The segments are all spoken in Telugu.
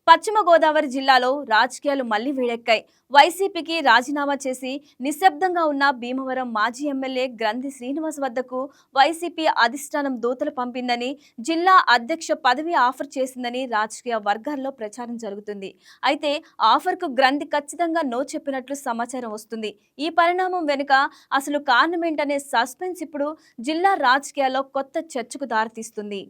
పశ్చిమ గోదావరి జిల్లాలో రాజకీయాలు మళ్లీ వేడెక్కాయి. వైసీపీకి రాజీనామా చేసి నిశ్శబ్దంగా ఉన్న భీమవరం మాజీ ఎమ్మెల్యే గ్రంథి శ్రీనివాస్ వద్దకు వైసీపీ అధిష్టానం దూతలు పంపిందని, జిల్లా అధ్యక్ష పదవి ఆఫర్ చేసిందని రాజకీయ వర్గాల్లో ప్రచారం జరుగుతుంది. అయితే ఆఫర్కు గ్రంథి ఖచ్చితంగా నో చెప్పినట్లు సమాచారం వస్తుంది. ఈ పరిణామం వెనుక అసలు కారణమేంటనే సస్పెన్స్ ఇప్పుడు జిల్లా రాజకీయాల్లో కొత్త చర్చకు దారితీస్తుంది.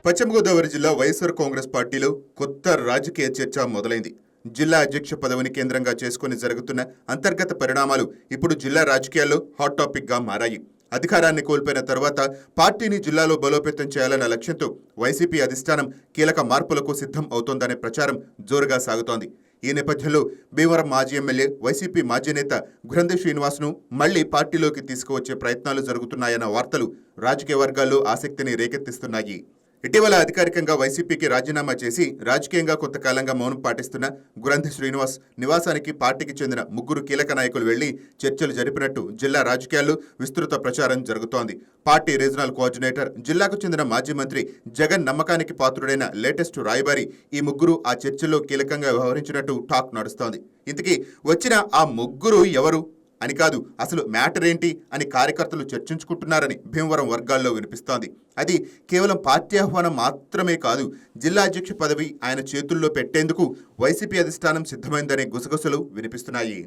పశ్చిమ గోదావరి జిల్లా వైఎస్ఆర్ కాంగ్రెస్ పార్టీలో కొత్త రాజకీయ చర్చ మొదలైంది. జిల్లా అధ్యక్ష పదవిని కేంద్రంగా చేసుకుని జరుగుతున్న అంతర్గత పరిణామాలు ఇప్పుడు జిల్లా రాజకీయాల్లో హాట్ టాపిక్ గా మారాయి. అధికారాన్ని కోల్పోయిన తర్వాత పార్టీని జిల్లాలో బలోపేతం చేయాలన్న లక్ష్యంతో వైసీపీ అధిష్టానం కీలక మార్పులకు సిద్ధం అవుతోందనే ప్రచారం జోరుగా సాగుతోంది. ఈ నేపథ్యంలో భీమవరం మాజీ ఎమ్మెల్యే వైసీపీ మాజీ నేత గ్రంథి శ్రీనివాస్ను మళ్లీ పార్టీలోకి తీసుకువచ్చే ప్రయత్నాలు జరుగుతున్నాయన్న వార్తలు రాజకీయ వర్గాల్లో ఆసక్తిని రేకెత్తిస్తున్నాయి. ఇటీవల అధికారికంగా వైసీపీకి రాజీనామా చేసి రాజకీయంగా కొంతకాలంగా మౌనం పాటిస్తున్న గ్రంథి శ్రీనివాస్ నివాసానికి పార్టీకి చెందిన ముగ్గురు కీలక నాయకులు వెళ్లి చర్చలు జరిపినట్టు జిల్లా రాజకీయాల్లో విస్తృత ప్రచారం జరుగుతోంది. పార్టీ రీజనల్ కోఆర్డినేటర్, జిల్లాకు చెందిన మాజీ మంత్రి జగన్ నమ్మకానికి పాత్రుడైన లేటెస్ట్ రాయబారి ఈ ముగ్గురు ఆ చర్చల్లో కీలకంగా వ్యవహరించినట్టు టాక్ నడుస్తోంది. ఇంతకీ వచ్చిన ఆ ముగ్గురు ఎవరు అని కాదు, అసలు మ్యాటర్ ఏంటి అని కార్యకర్తలు చర్చించుకుంటున్నారని భీమవరం వర్గాల్లో వినిపిస్తోంది. అది కేవలం పార్టీ ఆహ్వానం మాత్రమే కాదు, జిల్లా అధ్యక్ష పదవి ఆయన చేతుల్లో పెట్టేందుకు వైసీపీ అధిష్టానం సిద్ధమైందనే గుసగుసలు వినిపిస్తున్నాయి.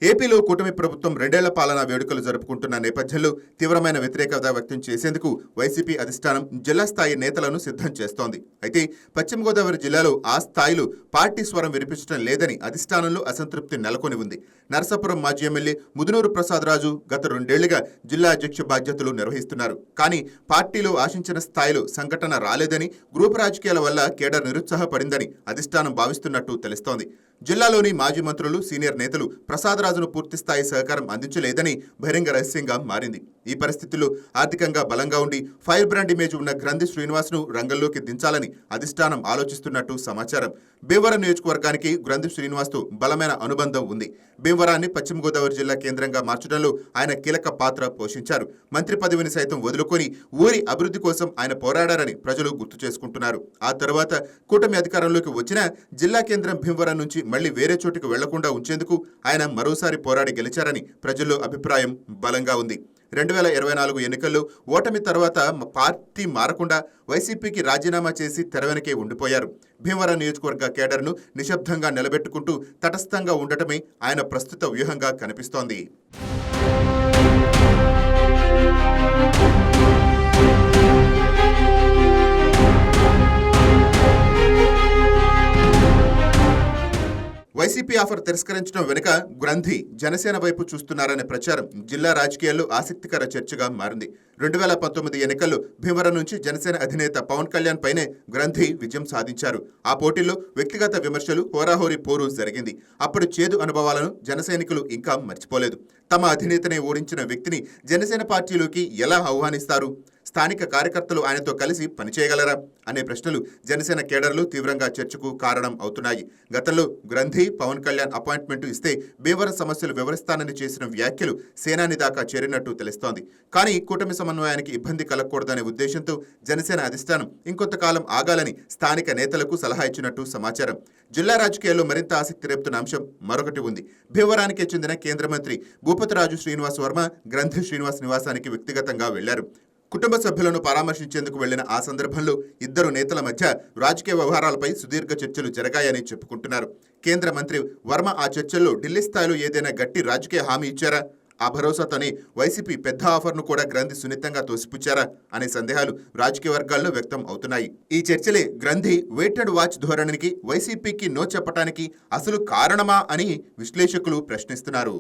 ఏపీలో కూటమి ప్రభుత్వం 2 ఏళ్ల పాలనా వేడుకలు జరుపుకుంటున్న నేపథ్యంలో తీవ్రమైన వ్యతిరేకత వ్యక్తం చేసేందుకు వైసీపీ అధిష్టానం జిల్లా స్థాయి నేతలను సిద్ధం చేస్తోంది. అయితే పశ్చిమ గోదావరి జిల్లాలో ఆ స్థాయిలో పార్టీ స్వరం వినిపించడం లేదని అధిష్టానంలో అసంతృప్తి నెలకొని ఉంది. నరసాపురం మాజీ ఎమ్మెల్యే ముదునూరు ప్రసాద్ రాజు గత 2 ఏళ్లుగా జిల్లా అధ్యక్ష బాధ్యతలు నిర్వహిస్తున్నారు. కానీ పార్టీలో ఆశించిన స్థాయిలో సంఘటన రాలేదని, గ్రూప్ రాజకీయాల వల్ల కేడర్ నిరుత్సాహపడిందని అధిష్టానం భావిస్తున్నట్టు తెలుస్తోంది. జిల్లాలోని మాజీ మంత్రులు, సీనియర్ నేతలు ప్రసాద్ రాజును పూర్తిస్థాయి సహకారం అందించలేదని బహిరంగ రహస్యంగా మారింది. ఈ పరిస్థితుల్లో ఆర్థికంగా బలంగా ఉండి ఫైర్ బ్రాండ్ ఇమేజ్ ఉన్న గ్రంథి శ్రీనివాస్ను రంగంలోకి దించాలని అధిష్టానం ఆలోచిస్తున్నట్టు సమాచారం. భీమవరం నియోజకవర్గానికి గ్రంథి శ్రీనివాస్తో బలమైన అనుబంధం ఉంది. భీమవరాన్ని పశ్చిమ గోదావరి జిల్లా కేంద్రంగా మార్చడంలో ఆయన కీలక పాత్ర పోషించారు. మంత్రి పదవిని సైతం వదులుకొని ఊరి అభివృద్ధి కోసం ఆయన పోరాడారని ప్రజలు గుర్తు చేసుకుంటున్నారు. ఆ తర్వాత కూటమి అధికారంలోకి వచ్చిన జిల్లా కేంద్రం భీమవరం నుంచి మళ్లీ వేరే చోటుకు వెళ్లకుండా ఉంచేందుకు ఆయన మరోసారి పోరాడి గెలిచారని ప్రజల్లో అభిప్రాయం బలంగా ఉంది. 2024 ఎన్నికల్లో ఓటమి తర్వాత పార్టీ మారకుండా వైసీపీకి రాజీనామా చేసి తెరవెనకే ఉండిపోయారు. భీమవరం నియోజకవర్గ కేడర్ను నిశ్శబ్దంగా నిలబెట్టుకుంటూ తటస్థంగా ఉండటమే ఆయన ప్రస్తుత వ్యూహంగా కనిపిస్తోంది. వైసీపీ ఆఫర్ తిరస్కరించడం వెనుక గ్రంథి జనసేన వైపు చూస్తున్నారనే ప్రచారం జిల్లా రాజకీయాల్లో ఆసక్తికర చర్చగా మారింది. 2019 ఎన్నికల్లో భీమవరం నుంచి జనసేన అధినేత పవన్ కళ్యాణ్ పైనే గ్రంథి విజయం సాధించారు. ఆ పోటీల్లో వ్యక్తిగత విమర్శలు, హోరాహోరీ పోరు జరిగింది. అప్పుడు చేదు అనుభవాలను జనసైనికులు ఇంకా మర్చిపోలేదు. తమ అధినేతనే ఓడించిన వ్యక్తిని జనసేన పార్టీలోకి ఎలా ఆహ్వానిస్తారు? స్థానిక కార్యకర్తలు ఆయనతో కలిసి పనిచేయగలరా అనే ప్రశ్నలు జనసేన కేడర్లు తీవ్రంగా చర్చకు కారణం అవుతున్నాయి. గతంలో గ్రంథి పవన్ కళ్యాణ్ అపాయింట్మెంట్ ఇస్తే భీమవరం సమస్యలు వివరిస్తానని చేసిన వ్యాఖ్యలు సేనాని దాకా చేరినట్టు తెలుస్తోంది. కానీ కూటమి సమన్వయానికి ఇబ్బంది కలగకూడదనే ఉద్దేశంతో జనసేన అధిష్టానం ఇంకొంతకాలం ఆగాలని స్థానిక నేతలకు సలహా ఇచ్చినట్టు సమాచారం. జిల్లా రాజకీయాల్లో మరింత ఆసక్తి రేపుతున్న అంశం మరొకటి ఉంది. భీమవరానికి చెందిన కేంద్ర మంత్రి భూపతిరాజు శ్రీనివాస్ వర్మ గ్రంథి శ్రీనివాస్ నివాసానికి వ్యక్తిగతంగా వెళ్లారు. కుటుంబ సభ్యులను పరామర్శించేందుకు వెళ్లిన ఆ సందర్భంలో ఇద్దరు నేతల మధ్య రాజకీయ వ్యవహారాలపై సుదీర్ఘ చర్చలు జరిగాయని చెప్పుకుంటున్నారు. కేంద్ర మంత్రి వర్మ ఆ చర్చల్లో ఢిల్లీ స్థాయిలో ఏదైనా గట్టి రాజకీయ హామీ ఇచ్చారా? ఆ భరోసాతోనే వైసీపీ పెద్ద ఆఫర్ను కూడా గ్రంథి సున్నితంగా తోసిపుచ్చారా అనే సందేహాలు రాజకీయ వర్గాల్లో వ్యక్తం అవుతున్నాయి. ఈ చర్చలే గ్రంథి వెయిట్ అండ్ వాచ్ ధోరణికి, వైసీపీకి నో చెప్పటానికి అసలు కారణమా అని విశ్లేషకులు ప్రశ్నిస్తున్నారు.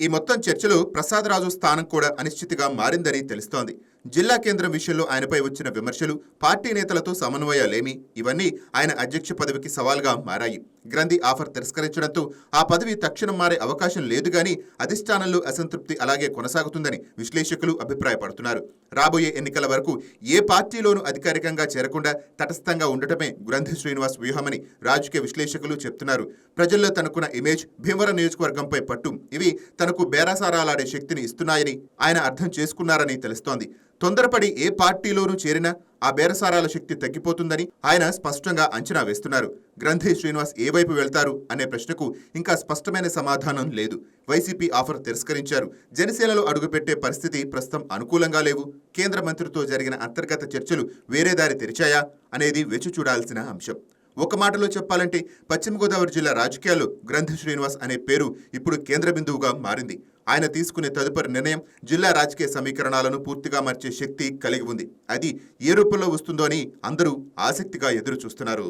ఈ మొత్తం చర్చలో ప్రసాద్ రాజు స్థానం కూడా అనిశ్చితిగా మారిందని తెలుస్తోంది. జిల్లా కేంద్రం విషయంలో ఆయనపై వచ్చిన విమర్శలు, పార్టీ నేతలతో సమన్వయాలేమి ఇవన్నీ ఆయన అధ్యక్ష పదవికి సవాల్గా మారాయి. గ్రంథి ఆఫర్ తిరస్కరించడంతో ఆ పదవి తక్షణం మారే అవకాశం లేదు గాని అధిష్టానంలో అసంతృప్తి అలాగే కొనసాగుతుందని విశ్లేషకులు అభిప్రాయపడుతున్నారు. రాబోయే ఎన్నికల వరకు ఏ పార్టీలోనూ అధికారికంగా చేరకుండా తటస్థంగా ఉండటమే గ్రంథి శ్రీనివాస్ వ్యూహమని రాజకీయ విశ్లేషకులు చెప్తున్నారు. ప్రజల్లో తనకున్న ఇమేజ్, భీమవరం నియోజకవర్గంపై పట్టు ఇవి తనకు బేరాసారాలాడే శక్తిని ఇస్తున్నాయని ఆయన అర్థం చేసుకున్నారని తెలుస్తోంది. తొందరపడి ఏ పార్టీలోనూ చేరినా ఆ బేరసారాల శక్తి తగ్గిపోతుందని ఆయన స్పష్టంగా అంచనా వేస్తున్నారు. గ్రంథి శ్రీనివాస్ ఏ వైపు వెళ్తారు అనే ప్రశ్నకు ఇంకా స్పష్టమైన సమాధానం లేదు. వైసీపీ ఆఫర్ తిరస్కరించారు. జనసేనలో అడుగుపెట్టే పరిస్థితి ప్రస్తుతం అనుకూలంగా లేవు. కేంద్ర మంత్రితో జరిగిన అంతర్గత చర్చలు వేరే దారి తెరిచాయా అనేది వేచి చూడాల్సిన అంశం. ఒక మాటలో చెప్పాలంటే పశ్చిమ గోదావరి జిల్లా రాజకీయాల్లో గ్రంథి శ్రీనివాస్ అనే పేరు ఇప్పుడు కేంద్ర బిందువుగా మారింది. ఆయన తీసుకునే తదుపరి నిర్ణయం జిల్లా రాజకీయ సమీకరణాలను పూర్తిగా మార్చే శక్తి కలిగి ఉంది. అది ఏ రూపంలో వస్తుందో అని అందరూ ఆసక్తిగా ఎదురు చూస్తున్నారు.